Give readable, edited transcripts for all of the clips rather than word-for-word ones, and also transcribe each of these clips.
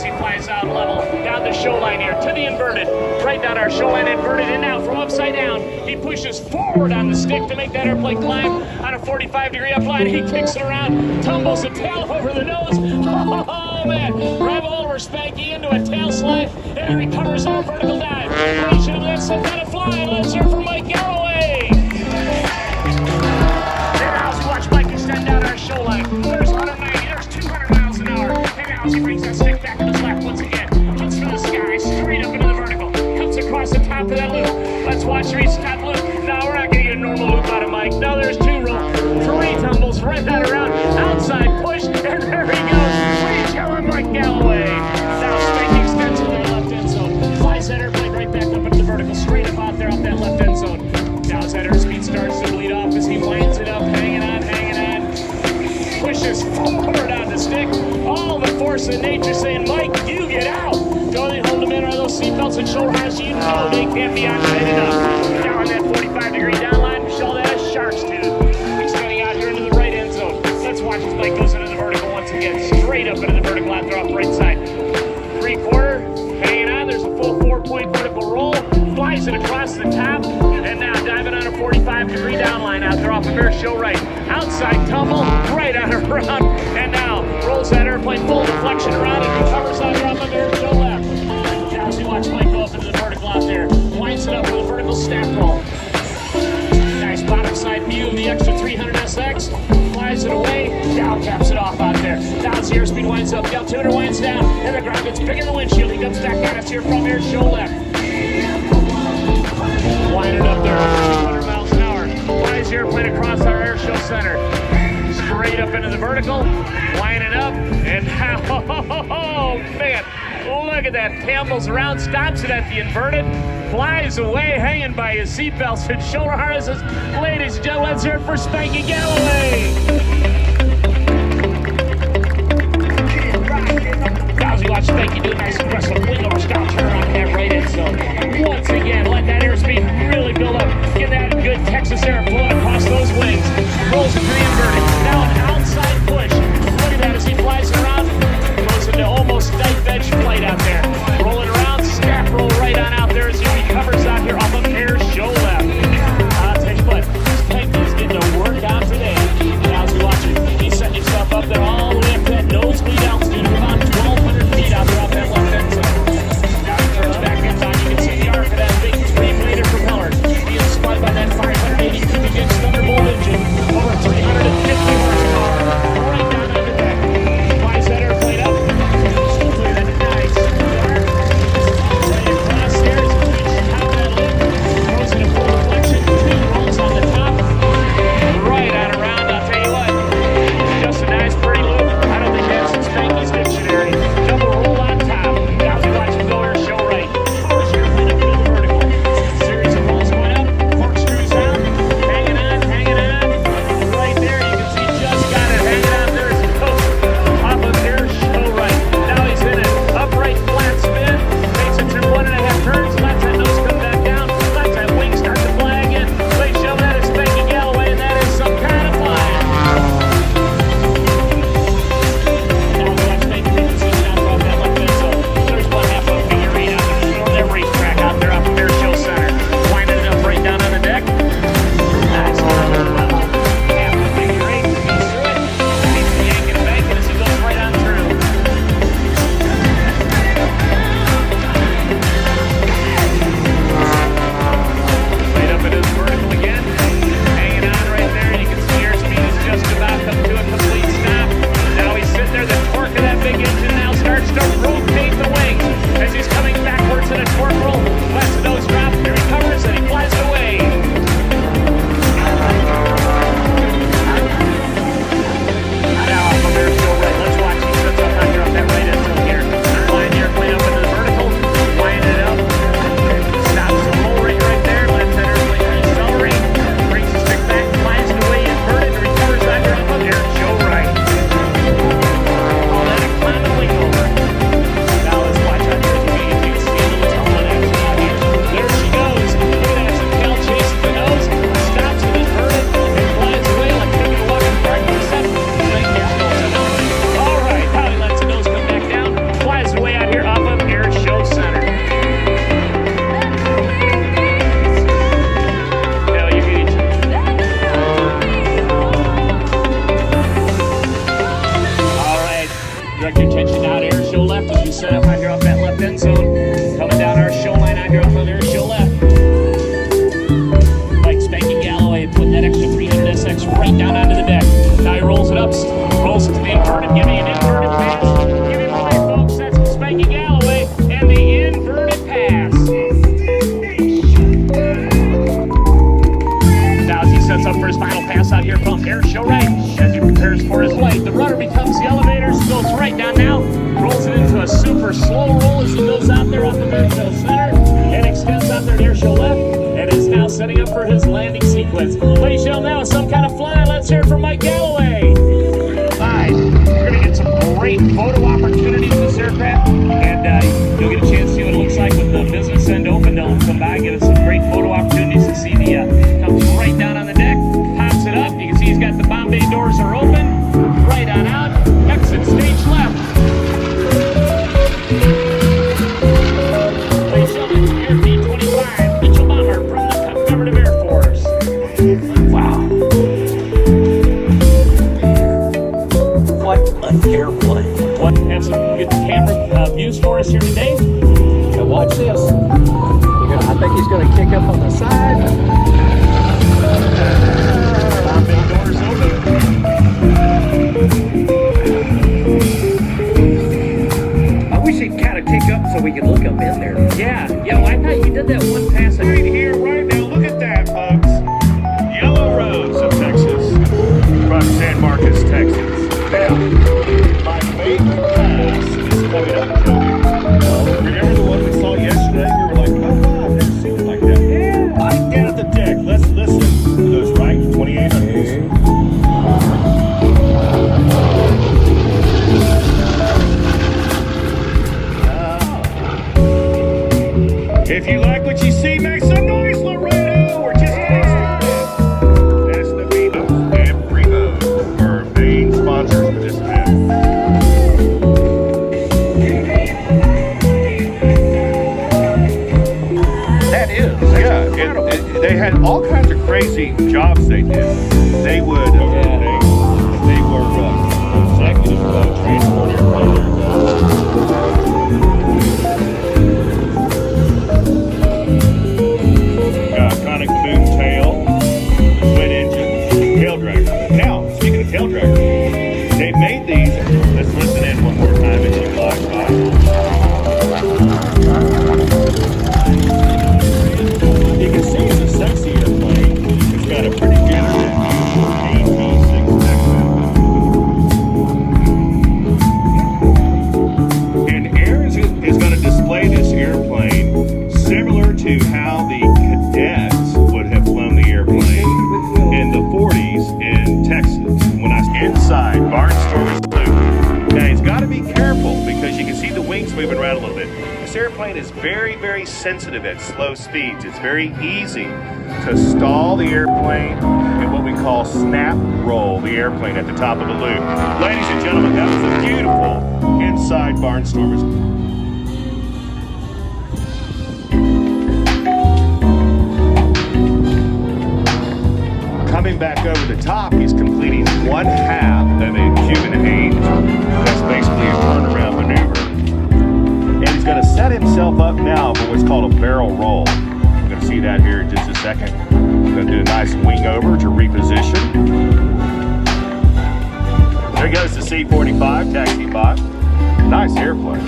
as he flies out level down the show line here to the inverted. Right down our show line, inverted, and now from upside down, he pushes forward on the stick to make that airplane climb on a 45-degree upline. He kicks it around, tumbles the tail over the nose. Oh man, grab a hold over Spanky into a tail slide, and he recovers on a vertical dive. He should have let some kind of fly. Let's hear from Mike Galloway. Watch Mike extend down our show line. There's 190, there's 200 miles an hour. And now as he brings that stick back to his left once again, hits for the sky, straight up into the vertical, cuts across the top of that loop. Let's watch him reach the top loop. Now we're not going to get a normal loop out of Mike. Now there's 2 rolls, 3 tumbles, right that around, outside push, and there he goes. Please yell at Mike Galloway. Now Spanky extends into the left end zone, flies that airplane right back up into the vertical, straight up out there off that left end zone. Now as that airspeed starts to bleed off as he winds it up, hanging on, pushes forward on the stick. All the force of nature saying, Mike, you get out. Don't they hold them in on those seatbelts and shoulder harnesses? You know they can't be on tight enough. Now on that 45-degree downline, Michelle, that is shark's tooth. Extending out here into the right end zone. Let's watch as Mike goes into the vertical once again. Straight up into the vertical out there off the right side. 3/4, hanging on. There's a full 4-point vertical roll. Flies it across the top. And now diving on a 45-degree downline out there off of Airshow right. Outside tumble, right on around, and now rolls that airplane full deflection around and recovers on there off of Airshow left. Now as you watch Mike go up into the vertical out there, winds it up with a vertical snap roll. Nice bottom side view of the extra 300 SX, flies it away, down caps it off out there. Now as the airspeed winds up, the altimeter winds down, and the ground gets big in the windshield. He comes back at us here from Airshow left. Winding up there over 200 miles an hour. Flies the airplane across our Airshow center. Straight up into the vertical. Winding up. And now, oh man. Look at that. Tumbles around. Stops it at the inverted. Flies away, hanging by his seatbelts and shoulder harnesses. Ladies and gentlemen, let's hear it for Spanky Galloway. Now as you watch Spanky do a nice aggressive wing over stop turn on that right end zone. Once again, let that airspeed really build up. Get that good Texas air flowing across those wings. Rolls into the inverted. Now an outside push. Look at that as he flies around. Goes into almost knife edge flight out there. Rolling around, snap roll right on out there as he recovers out here off of Airshow left. I'll tell you what, Spanky's getting a workout today. Now as we watch it, he's setting himself up there all the way up to that nosebleed altitude of about 1,200 feet out there off that left end zone. Now the Marshall Center and extends out there at Airshow left and is now setting up for his landing sequence. Ladies and gentlemen, now with some kind of fly, let's hear it from Mike Galloway. Nice. We're going to get some great photo opportunities with this aircraft, and you'll get a chance to see what it looks like with the business end open. They'll come by and give us some great photo opportunities to see the comes right down on the deck, pops it up. You can see he's got the bomb bay doors are open, right on out, exit stage left. Ladies and gentlemen, Air B-25, Mitchell Bomber from the Commemorative Air Force. Wow. What an airplane. What, have some good camera views for us here today? Now watch this. I think he's going to kick up on the side. Bomb bay doors open. I wish he'd kind of kick up so we could look up in there. Yeah, well, I thought you did that one pass. Right here, right now, look at that, folks. Yellow Rose of Texas, from San Marcos, Texas. Now, my favorite pass is coming up, Joey. Remember the one we saw yesterday? We were like, oh, wow, I've never seen it like that. Yeah. Right down at the deck. Let's listen to those right 2800s. If you like what you see, make some noise, Laredo. We're just getting started. That's the Vivo and Primo, our main sponsors for this event. That is. Yeah, they had all kinds of crazy jobs they did. They would, they were executive transport airplane. Conic boom tail, twin engine, tail dragger. Now, speaking of tail dragger, they made these. Let's listen in one more time as you fly by. You can see it's a sexy airplane. It's got a pretty good and Air is going to display this airplane similar to how the cadets would have flown the airplane in the 40s in Texas when I was inside Barnstorming's loop. Now he's got to be careful because you can see the wings moving around a little bit. This airplane is very, very sensitive at slow speeds. It's very easy to stall the airplane and what we call snap roll the airplane at the top of the loop. Ladies and gentlemen, that was a beautiful inside Barnstormers. Coming back over the top, he's completing one half of a Cuban Haynes. That's basically a turnaround maneuver. And he's going to set himself up now for what's called a barrel roll. We're going to see that here in just a second. We're going to do a nice wing over to reposition. There goes the C-45 taxi bot. Nice airplane.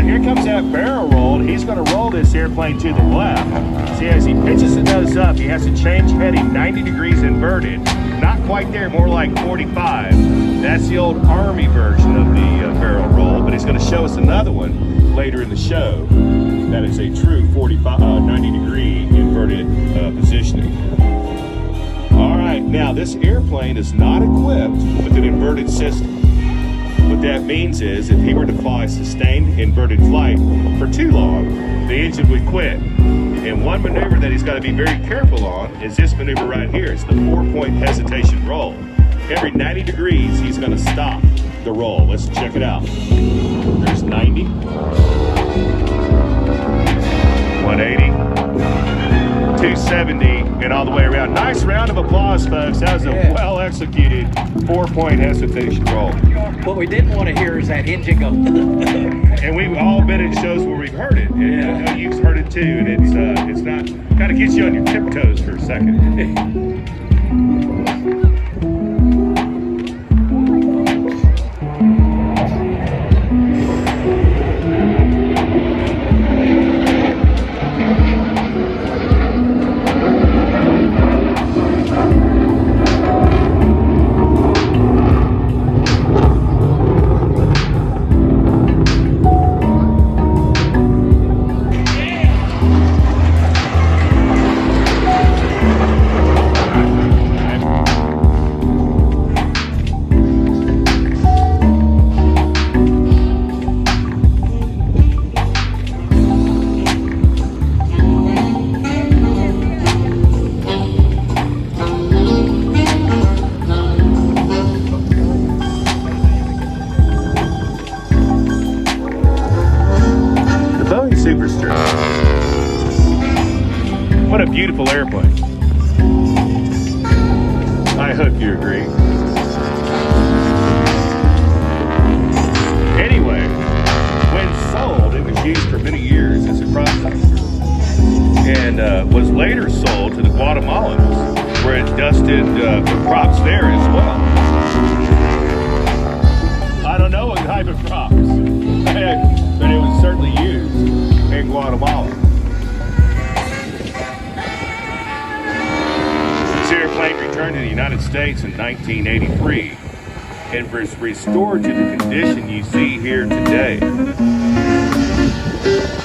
Here comes that barrel roll. He's going to roll this airplane to the left. See, as he pitches the nose up, he has to change heading 90 degrees inverted. Not quite there, more like 45. That's the old Army version of the barrel roll, but he's going to show us another one later in the show. That is a true 90 degree inverted positioning. All right, now this airplane is not equipped with an inverted system. What that means is if he were to fly sustained inverted flight for too long, the engine would quit. And one maneuver that he's got to be very careful on is this maneuver right here. It's the 4-point hesitation roll. Every 90 degrees, he's going to stop the roll. Let's check it out. There's 90, 180, 270, and all the way around. Nice round of applause, folks. That was a well-executed 4-point hesitation roll. What we didn't want to hear is that engine go. And we've all been in shows where we've heard it. And I know you've heard it too. And it's not, kind of gets you on your tiptoes for a second. beautiful airplane. I hope you agree. Anyway, when sold, it was used for many years as a crop duster, and was later sold to the Guatemalans, where it dusted for crops there as well. I don't know what type of crops, but it was certainly used in Guatemala. This airplane returned to the United States in 1983 and was restored to the condition you see here today.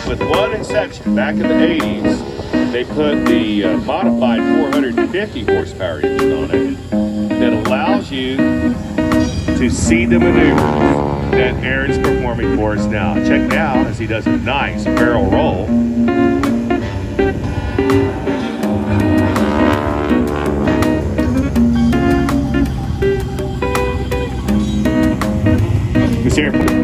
With one exception, back in the 80s, they put the modified 450 horsepower engine on it that allows you to see the maneuvers that Aaron's performing for us now. Check now as he does a nice barrel roll. This airplane.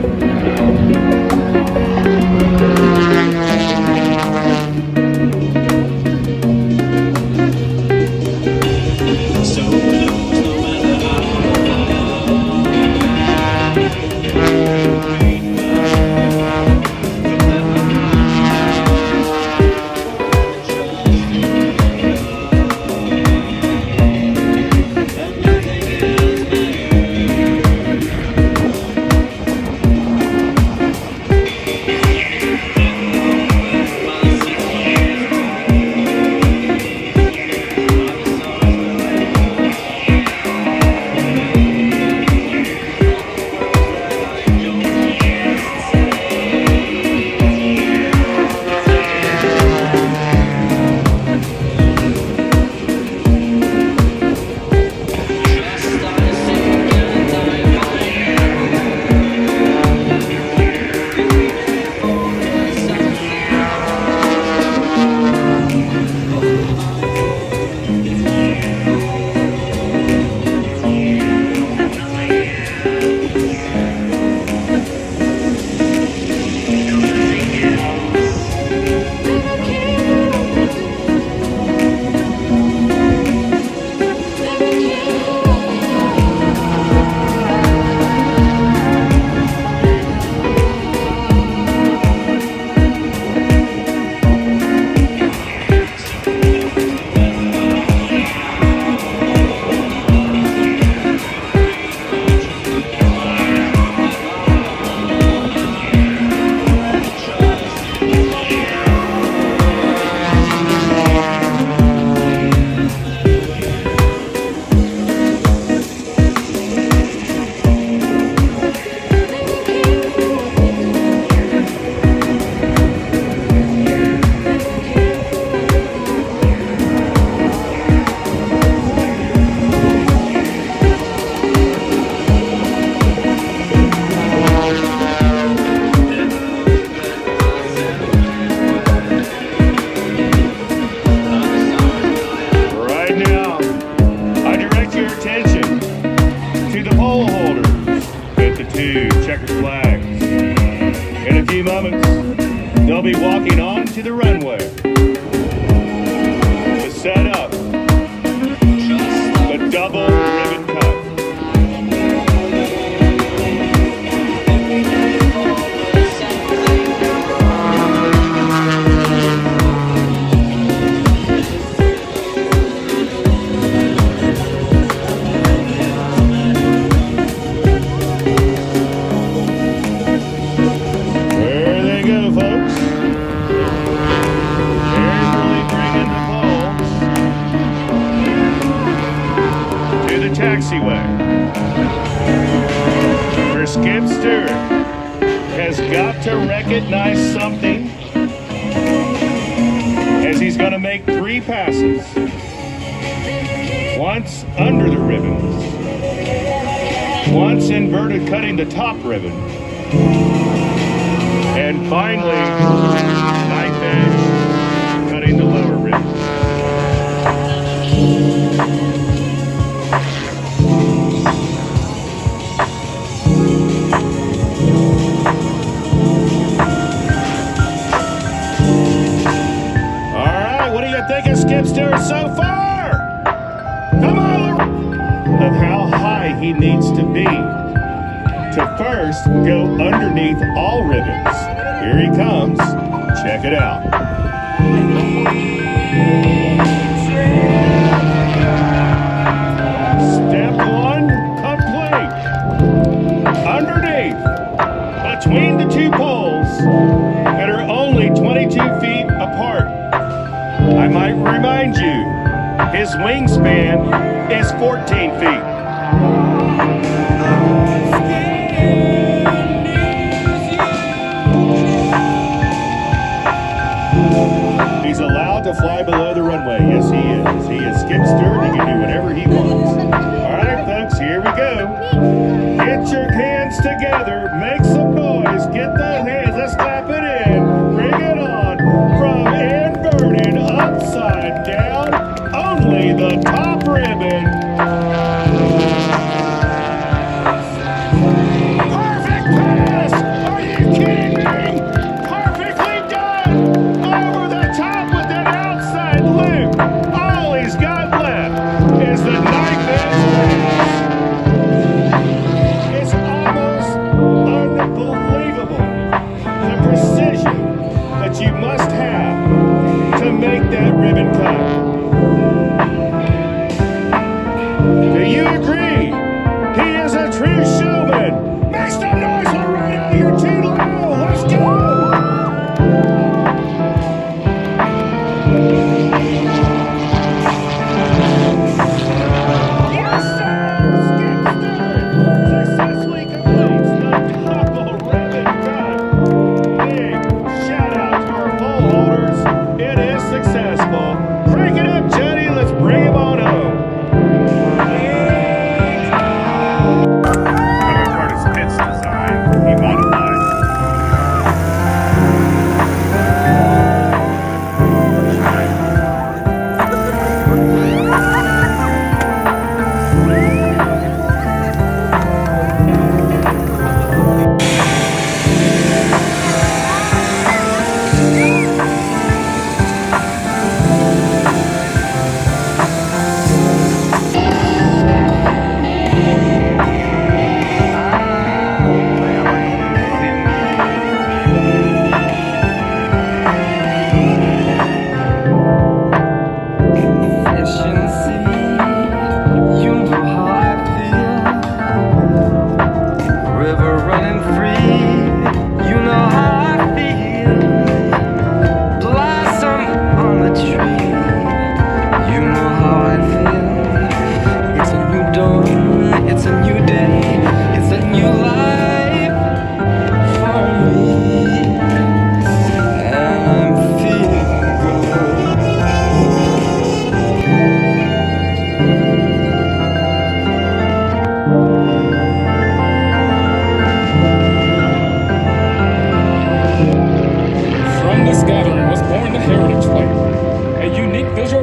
They'll be walking onto the runway to set up the double ribbon cut. Taxiway, where Skip Stewart has got to recognize something, as he's going to make 3 passes. Once under the ribbons, once inverted cutting the top ribbon, and finally knife edge cutting the lower ribbon. Think of Skip Stewart. Come on, of how high he needs to be to first go underneath all ribbons. Here he comes. Check it out. Step one complete. Underneath, between the two poles that are only 22 feet apart. I might remind you, his wingspan is 14 feet. He's allowed to fly below the runway. Yes, he is. He is skip steward. He can do whatever he wants. All right, folks, here we go. Get your hands together. Make some noise. Get those hands. Let's clap it in. Bring it on. From inverted upside down. Only the top ribbon. Perfect pass. Are you kidding me? Perfectly done. Over the top with an outside loop. All he's got left is the knife-edge pass. It's almost unbelievable the precision that you must have to make that ribbon cut. Do you agree? He is a true showman. Make some noise, Laredo. You're too low. Let's go. Yes, sir. Skip steward successfully completes the double ribbon cut. Big shout out to our pole holders. It is successful. Crank it up, Johnny. Let's bring him on home. Another part of Pitt's design, he modified.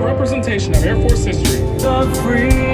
Representation of Air Force history. The freedom.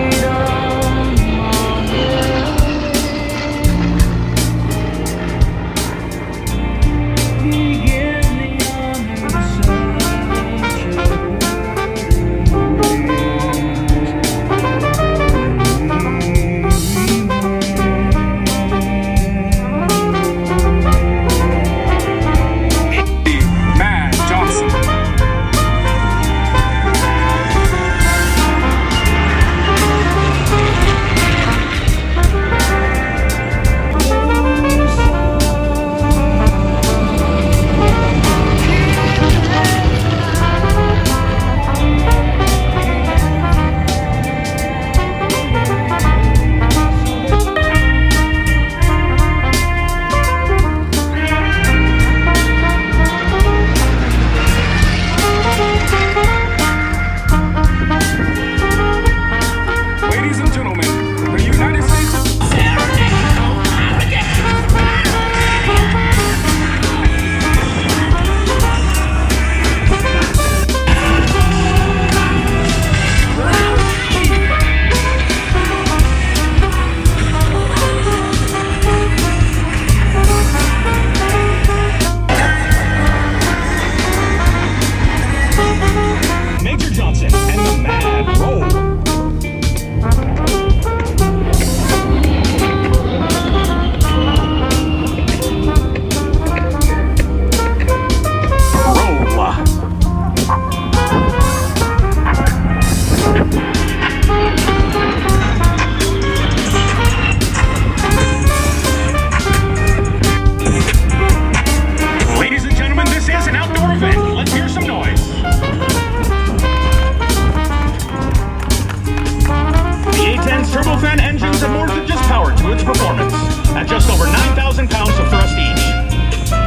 turbofan engines add more than just power to its performance, at just over 9,000 pounds of thrust each.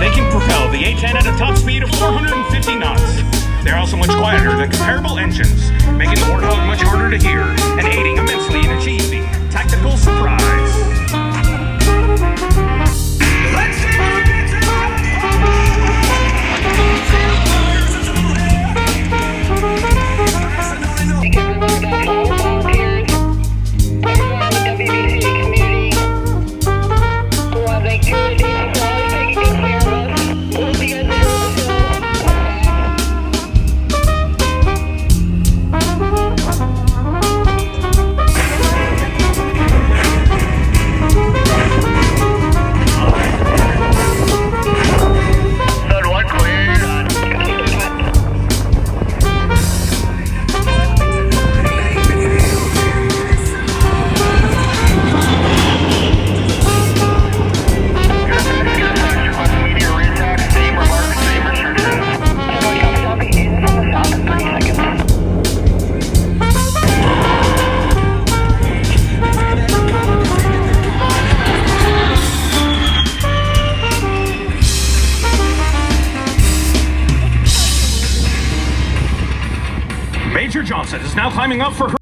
They can propel the A-10 at a top speed of 450 knots. They're also much quieter than comparable engines, making the Warthog much harder to hear and aiding immensely in achieving tactical surprise. Major Johnson is now climbing up for her.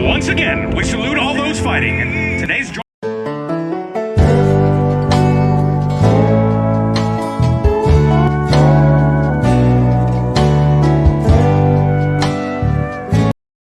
Once again, we salute all those fighting in today's